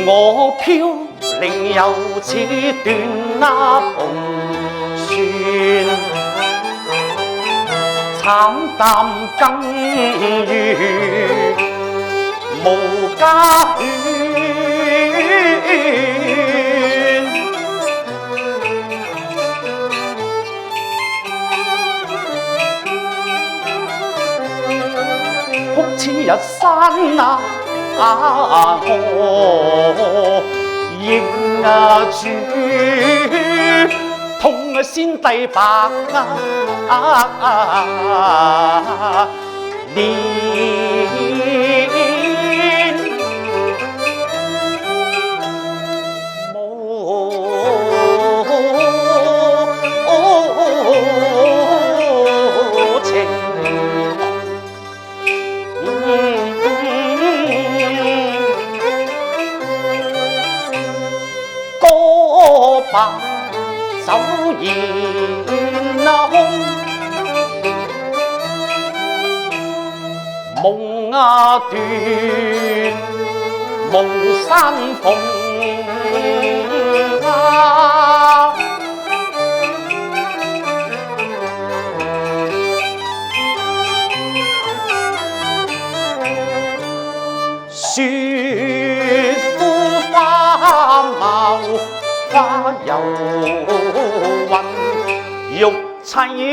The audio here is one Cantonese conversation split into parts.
我飘零又似斷那蓬船，慘淡更如無家犬。哭似日山河應住，痛先帝白年無情。歌白酒言空，夢斷無山逢雪枯花貌花又暈，玉砌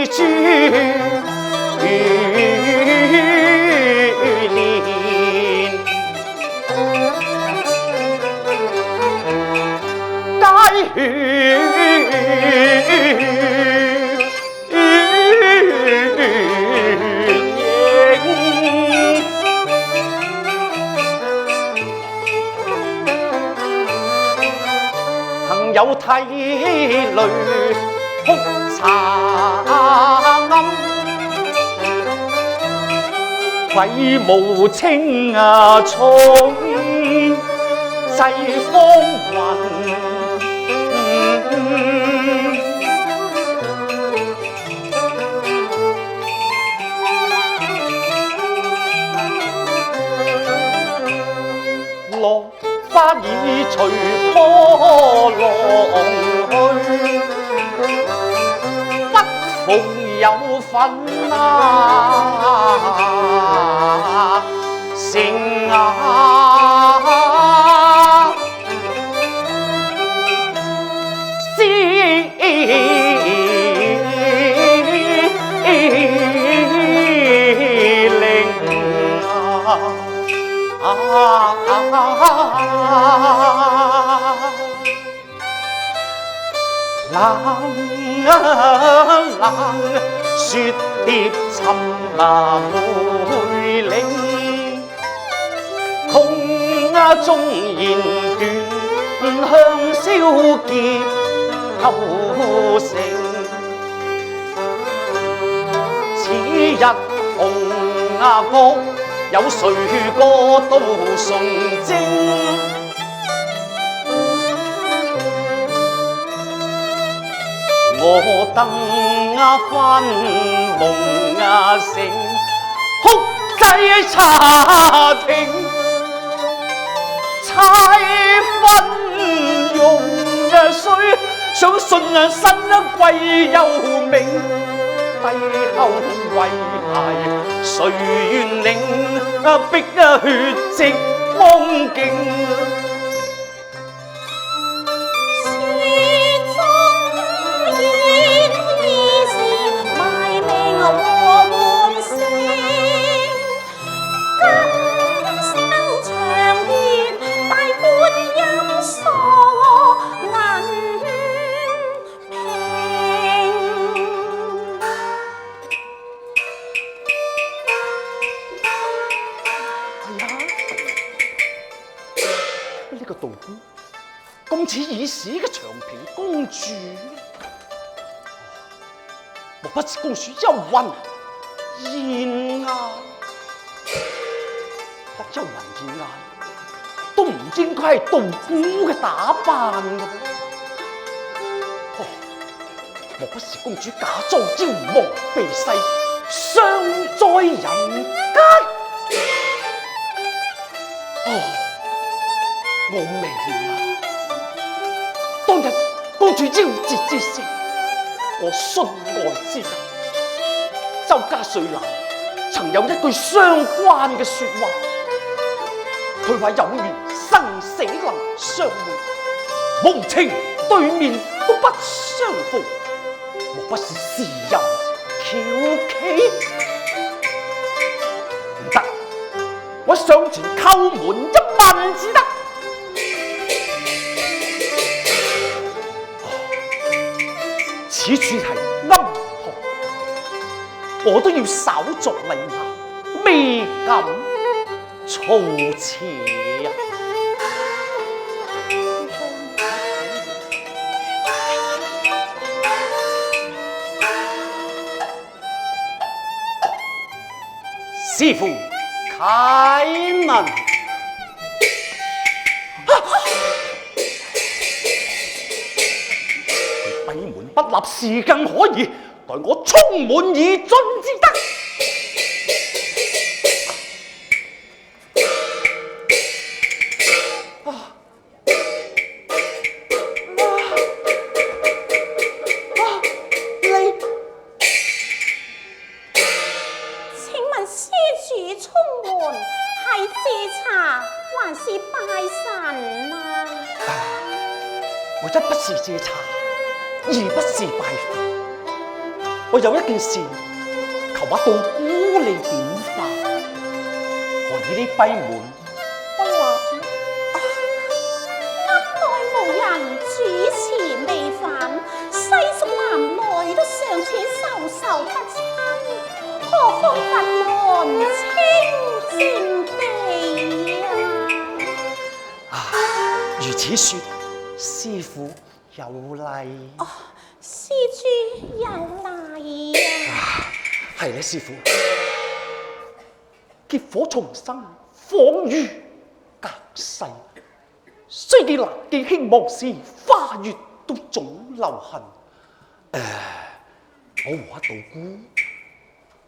珠連，街有涕淚哭茶暗，鬼無情重濟風雲。落花已隨波浪去，不逢有份成冷雪蝶尋梅嶺，空中言斷香消劫後成。此日紅閣有誰過度崇禎？我等翻夢醒，哭祭茶亭，猜分用水，想信新貴又名，帝後遺骸誰願領，逼血跡光景。呢個道姑咁似已死嘅長平公主，莫不是公主幽魂燕啊？得幽魂燕眼都唔應該係道姑嘅打扮嘅噃。莫不是公主假裝招亡避世，傷在人間？我明啦。當日公主夭折之時，我信愛之人周家瑞男曾有一句相關嘅說話，佢話有緣生死能相會，無情對面都不相逢，莫不是時有蹺蹊？唔得，我上前叩門一問至得。此處係庵堂，我都要稍作禮貌，未敢粗詞啊！師父啟能。閉門不立是更可以，待我充滿而進至得。你請問施主充門係自茶還是拜神啊？我一不是借茶，二不是拜佛，我有一件事求阿道姑你點化，何以呢閉門不立？庵內無人主持未返，世俗男女都尚且授不親，何況佛門清淨地啊！如此說，師父有禮。施主有禮啊！係咧，師父，劫火重生，恍如隔世。雖見難見興亡時，花月都總留痕。我和阿道姑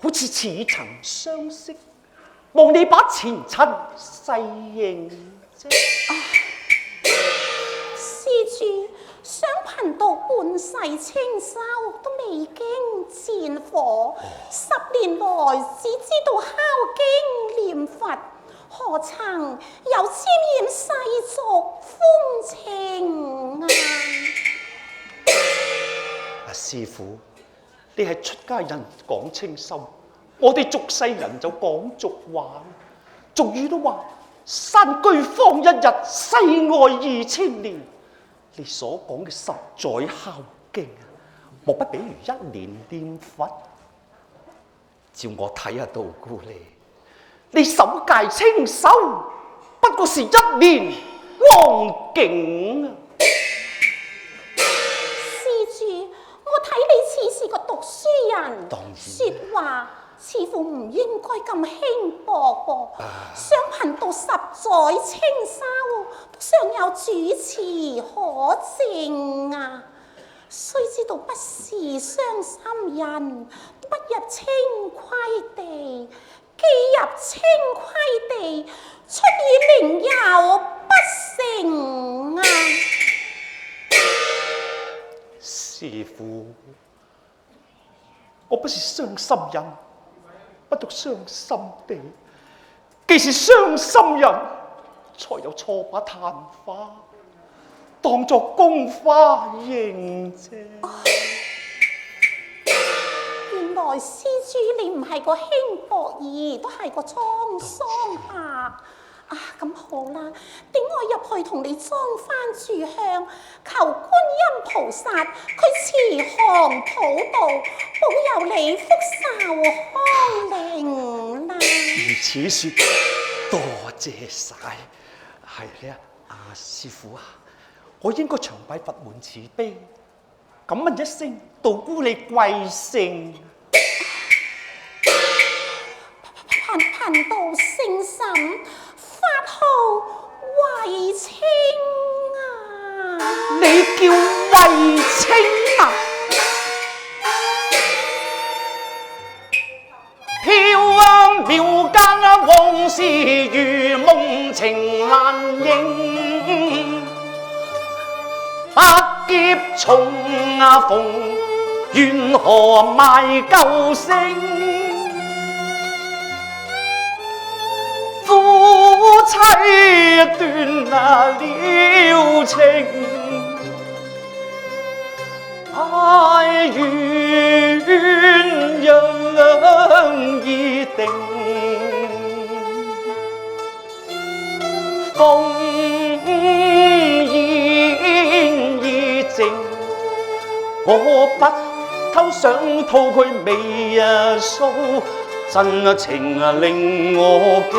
好似似曾相識，望你把前塵細認啫。施主想貧道半世清修，都未經戰火，10年來只知道敲經念佛，何曾有沾染世俗風情啊！師父，你係出家人講清修，我哋俗世人就講俗話。俗語都話：山居方一日，世外2000年。你所講嘅10載敲經，莫不比如1年念佛？照我睇下，道姑你守戒清修，不過是1年光景啊！施主，我睇你似是個讀書人，說話似乎唔應該咁輕薄噃。想貧道10載清修，都尚有主持可證啊！須知道不是傷心人，不入清規地；既入清規地，出於靈又不成啊！師父，我不是傷心人，不獨傷心地。既是傷心人，才有錯把曇花當作公花迎啫。原來施主你唔係個輕薄兒，都係個滄桑客。咁好啦，等我入去同你裝翻炷香，求觀音菩薩佢慈航普渡，保佑你福壽康寧啦。如此說，多謝晒。係咧，師父啊，我應該長拜佛門慈悲，敢問一聲，道姑你貴姓？貧道姓沈，法號慧清啊！你叫慧清啊？飄渺間往事如夢情難認。劫重逢，缘何賣舊聲？夫妻斷了情，愛鸳鸯已定。烽煙已靜，我不偷想討佢眉梢，真情令我驚。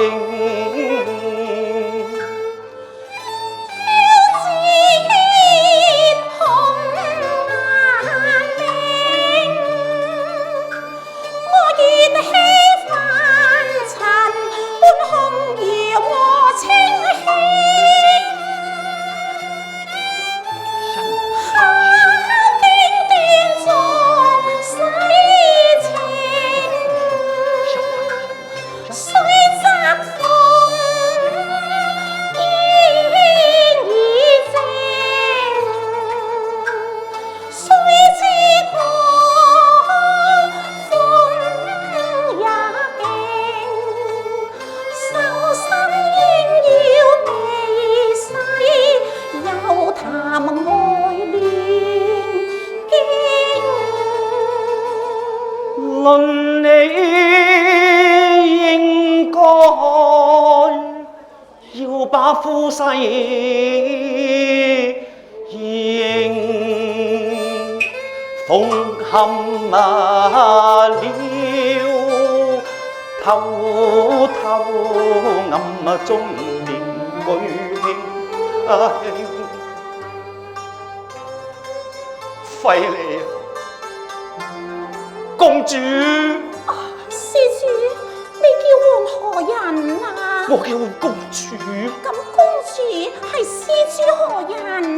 論理應該要把夫妻認奉冚了，偷偷暗中連句興，費你啊！公主，施主，你叫喚何人啊？我叫喚公主。咁公主係施主何人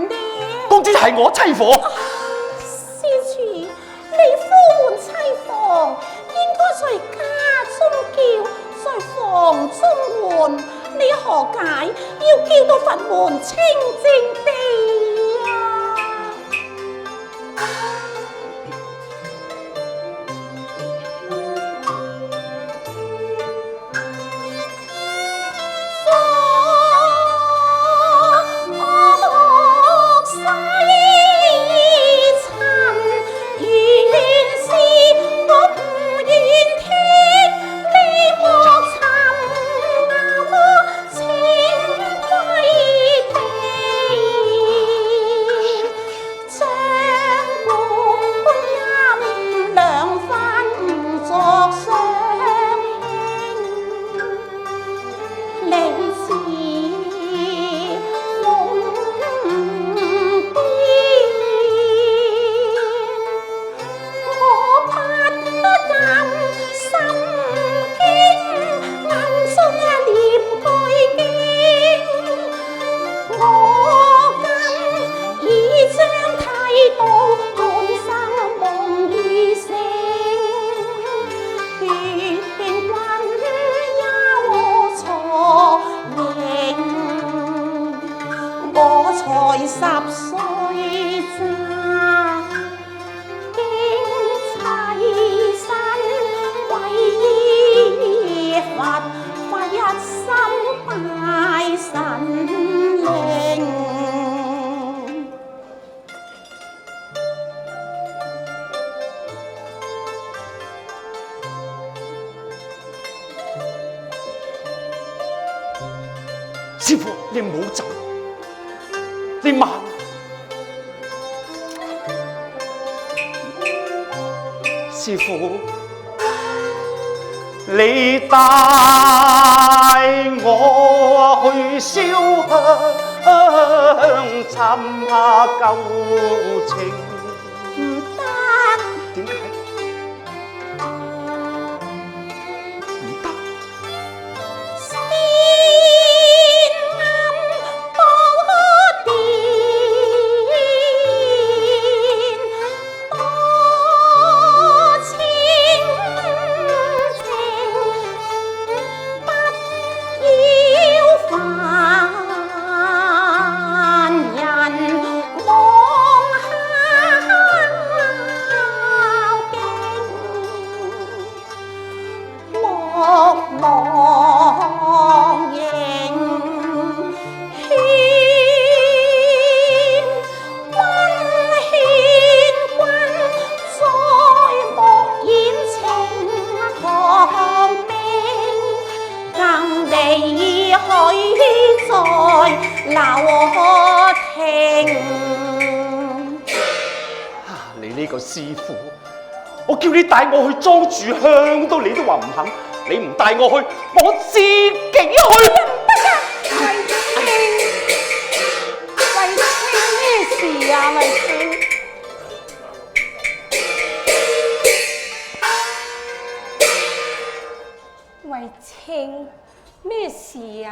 呢？公主係我妻房。施主，你呼喚妻房，應該在家中叫，在房中喚，你何解要叫到佛門清靜地啊？師父，你唔好走，你慢。師父，你帶我去燒香參下舊情。唔得。點解？望你呢個師傅，我叫你帶我去裝住香都，你都話唔肯。你唔帶我去，我自己去。慧清，咩事啊？慧清，慧清，咩事啊？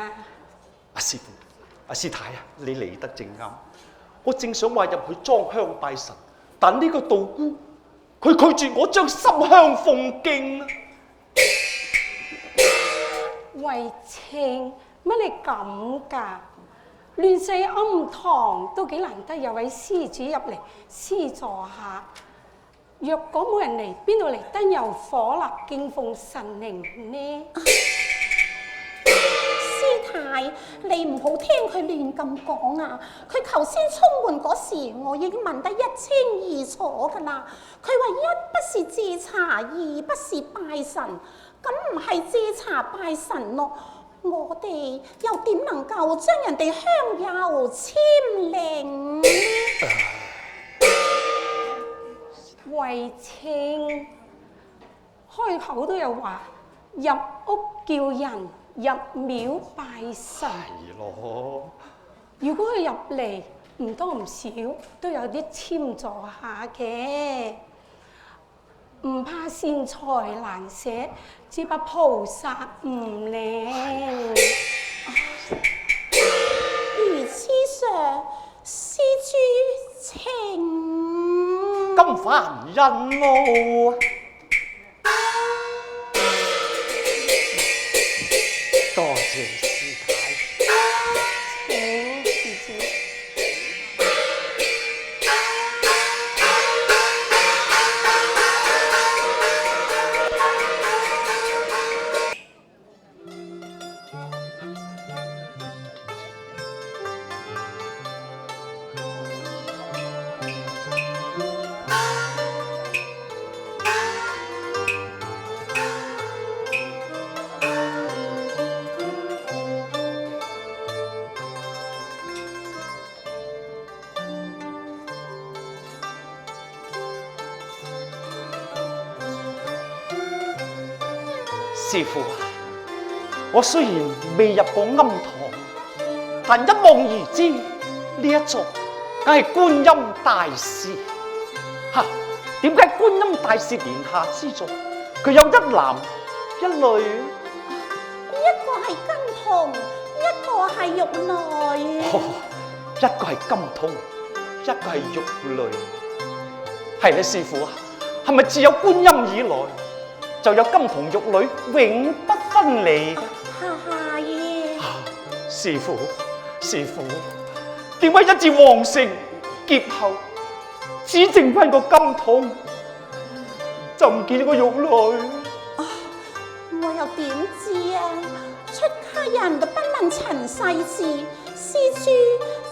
阿師傅，阿師太啊，你嚟得正啱。我正想話入去裝香拜神，但呢個道姑佢拒絕我將心香奉敬啊！慧清，乜你咁㗎？亂世庵堂都幾難得有位施主入嚟施座下。若果冇人嚟，邊度嚟燈油火蠟敬奉神靈呢？師太，你唔好聽佢亂咁講啊！佢頭先出門嗰時，我已經問得一清二楚㗎啦。佢話一不是自茶，二不是拜神，咁唔係自茶拜神咯。我哋又點能夠將人哋香油簽靈呢？慧清，開口都有話入屋叫人，入廟拜神。係咯，如果佢入嚟唔多唔少，都有啲簽座下嘅，唔怕善財難捨，只怕菩薩唔靈。如此上，施主請。金凡人咯，多謝師太。請施主。師傅啊，我雖然未入過庵堂，但一望而知呢一座梗係觀音大士。吓，點解觀音大士殿下之座佢有一男一女？一個係金童，一個係玉女。一個係金童，一個係玉女。係咧，師傅啊，係咪自有觀音以來就有金童玉女永不分離嘅？係。師傅，師傅，點解一至皇城劫後，只剩翻個金童，就唔見咗個玉女？我又點知啊？出家人都不問塵世事，施主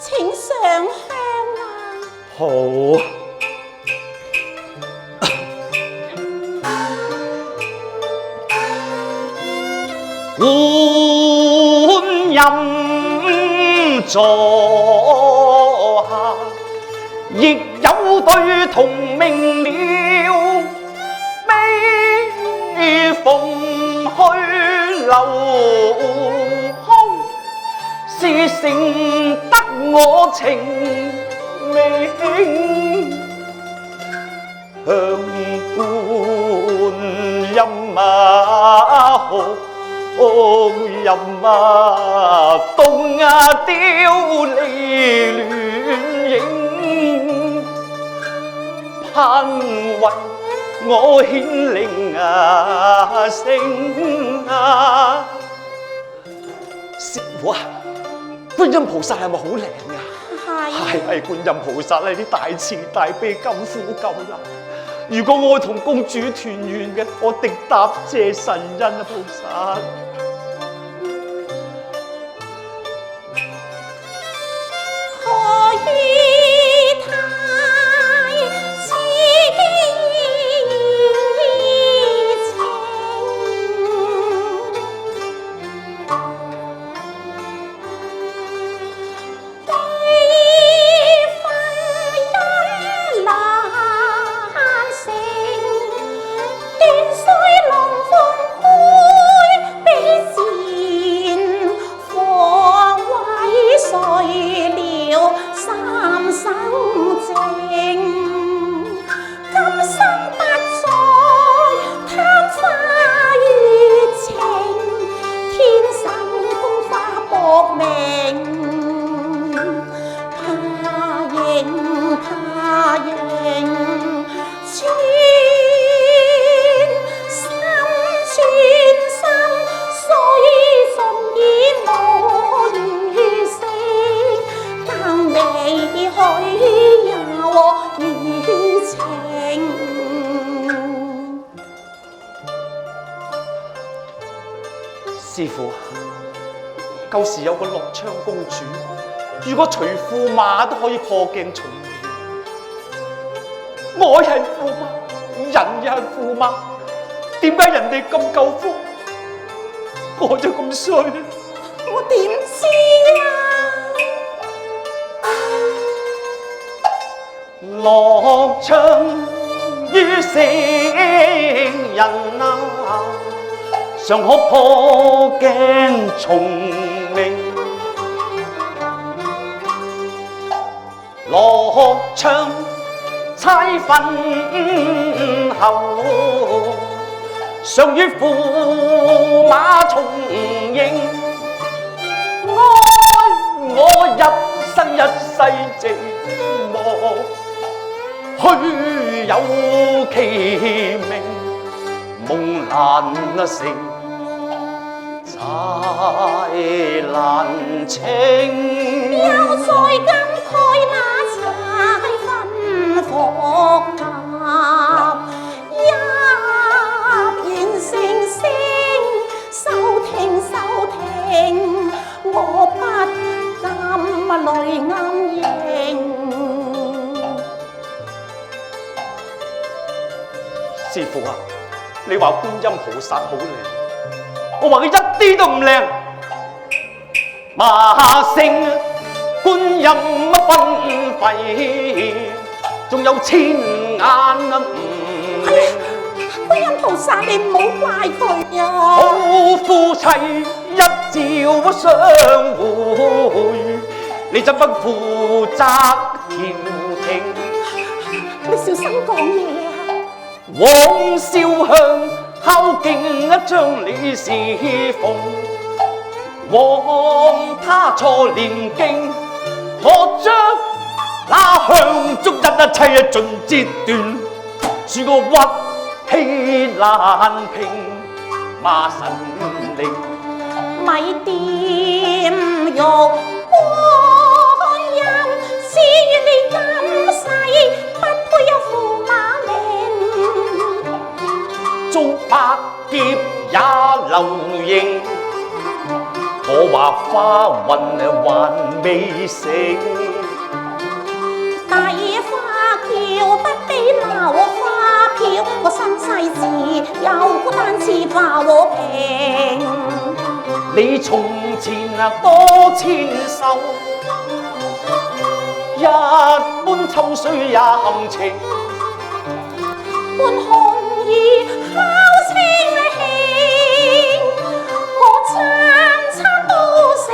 請上香啊！好。觀音座下，亦有對同名了，每逢去留空，是承得我情命。向觀音啊好，音啊，東啊，雕離亂影，盼為我顯靈啊聲啊！師傅啊，觀音菩薩係咪好靚啊？係觀音菩薩係啲大慈大悲救苦救難。如果我同公主團圓嘅，我定答謝神恩啊，菩薩。有意情。師傅，舊時有個樂昌公主，如果隨駙馬都可以破鏡重圓，我係駙馬，人又係駙馬，點解人哋咁夠福，我就咁衰呢？我點知啊？樂昌於聖人啊，尚可破鏡重明。樂昌猜分後，尚於駙馬重迎。愛我一生一世寂寞，虛有其名，夢難成，債難清。又再感慨那柴分復合，一言成聲，收聽收聽，我不敢淚暗盈。師傅啊，你話觀音菩薩好靚，我話佢一啲都唔靚。馬聲觀音分費，仲有千眼唔明。觀音菩薩，你唔好怪佢啊！好夫妻一朝相會，你怎不負責調停？你小心講嘢啊！往燒香敲敬將你侍奉，往他錯念經，我將那香燭一切盡折斷，恕我屈氣難平，罵神靈咪掂玉觀音，只願你今世不配有駙馬名，遭百劫也留影。我話花運還未成，大花轎不比鬧花票，我身世自有孤單似化和平。你從前多千愁，一般秋水也含情。半紅葉烤清氣，我餐餐都食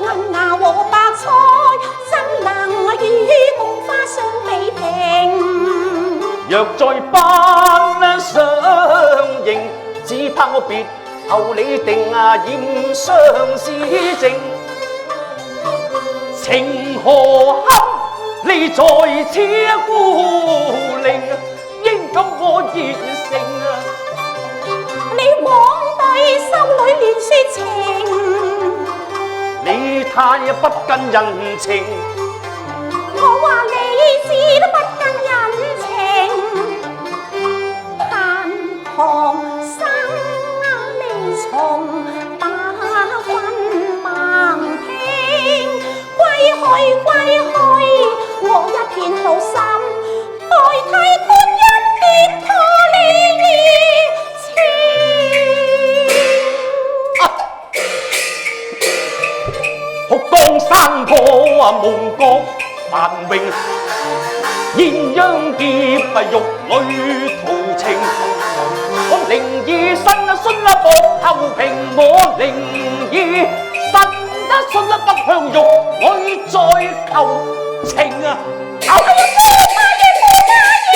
銀牙和白菜，怎能與紅花相比拼？若再班相迎，只怕我別後你定染相思症。情何堪你在此孤零，應感我熱誠啊！你枉對修女亂說情，你太不近人情，我話你知都不近人情。盼旁生你從打分盲聽，歸去，我一片好心，代替觀音點破你情。哭江山破夢覺繁榮，鴛鴦劫玉女圖情。我靈意身信薄後平，我靈意身信不向玉女再求情啊！我係要駙馬嘅駙馬爺。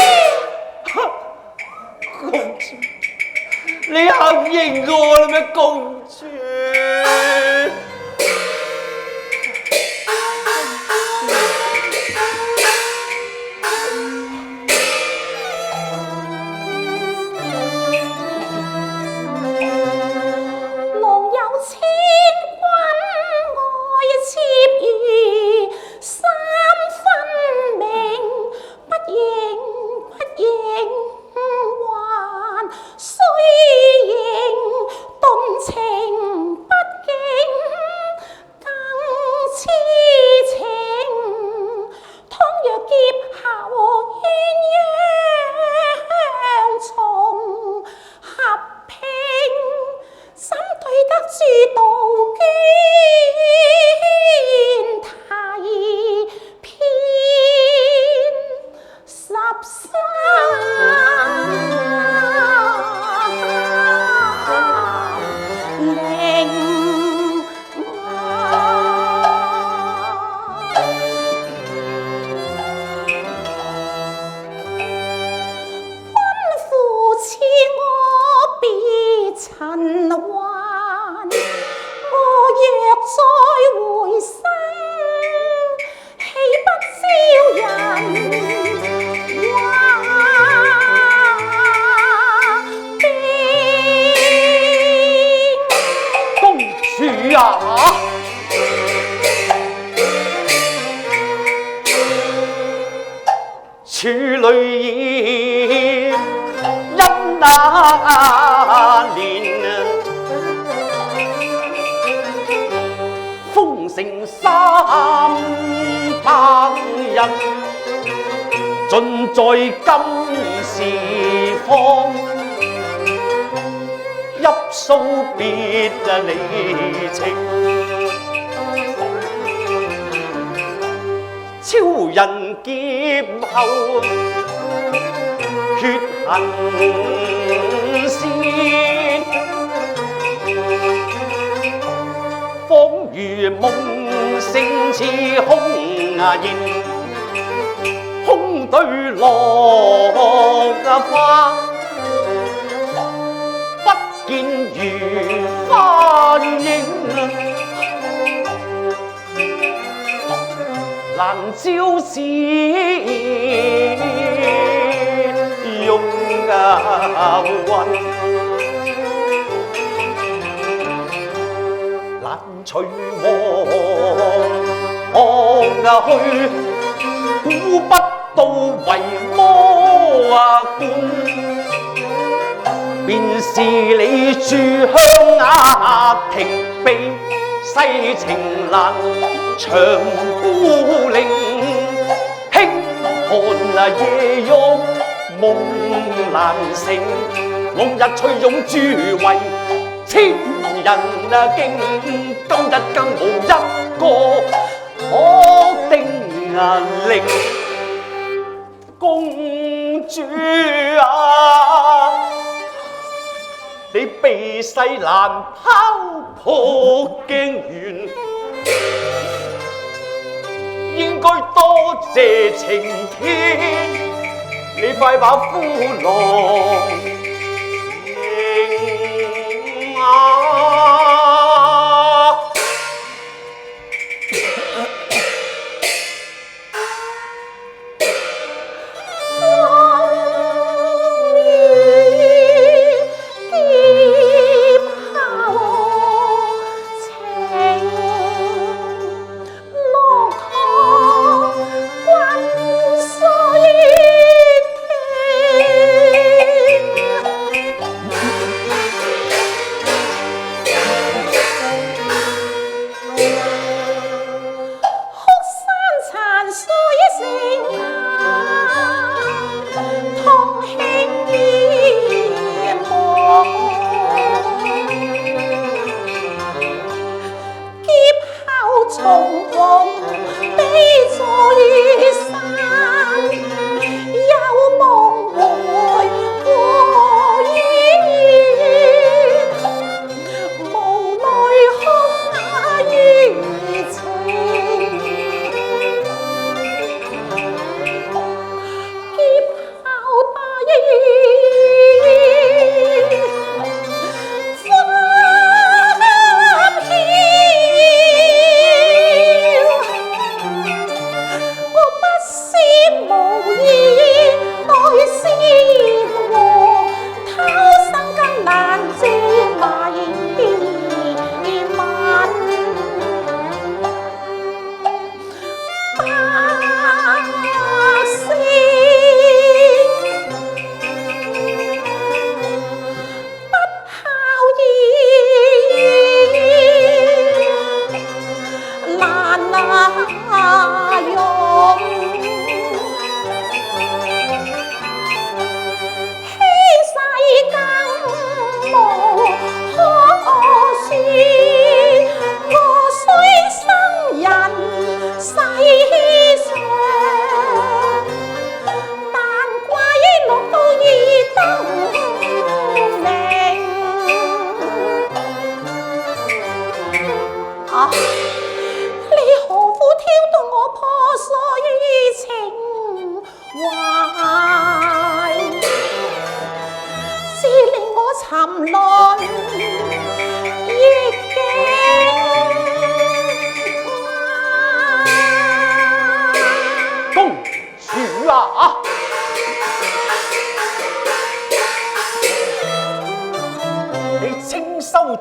公主，你肯認我啦咩，公主？千軍愛妾如三分公主啊！處女意因那年封城300人，盡在今時方，泣訴別離情。超人劫後血痕鮮，仿如夢醒似空言，空對落花，不見如花影。難招是用魂，難隨往去，估不到為魔觀，便是你住香雅亭悲西情難。長孤零，輕寒夜欲夢難成，往日翠擁諸位千人驚，今日更無一個可定令。公主啊，你避世難拋破鏡圓，應該多謝晴天，你快把夫郎迎啊！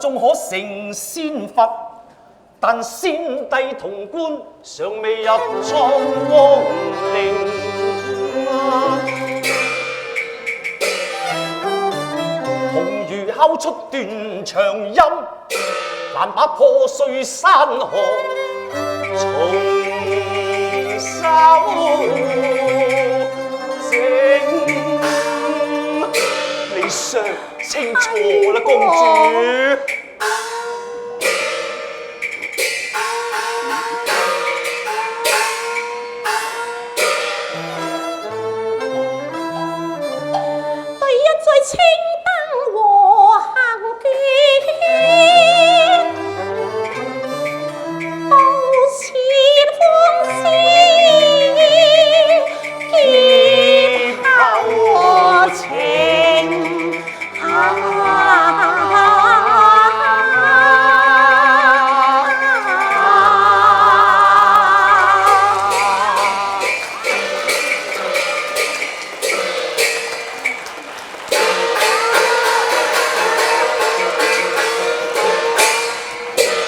終可成仙佛，但先帝潼關尚未入葬皇陵。紅魚敲出斷腸音，難把破碎山河重修整。你想清楚啦，公主。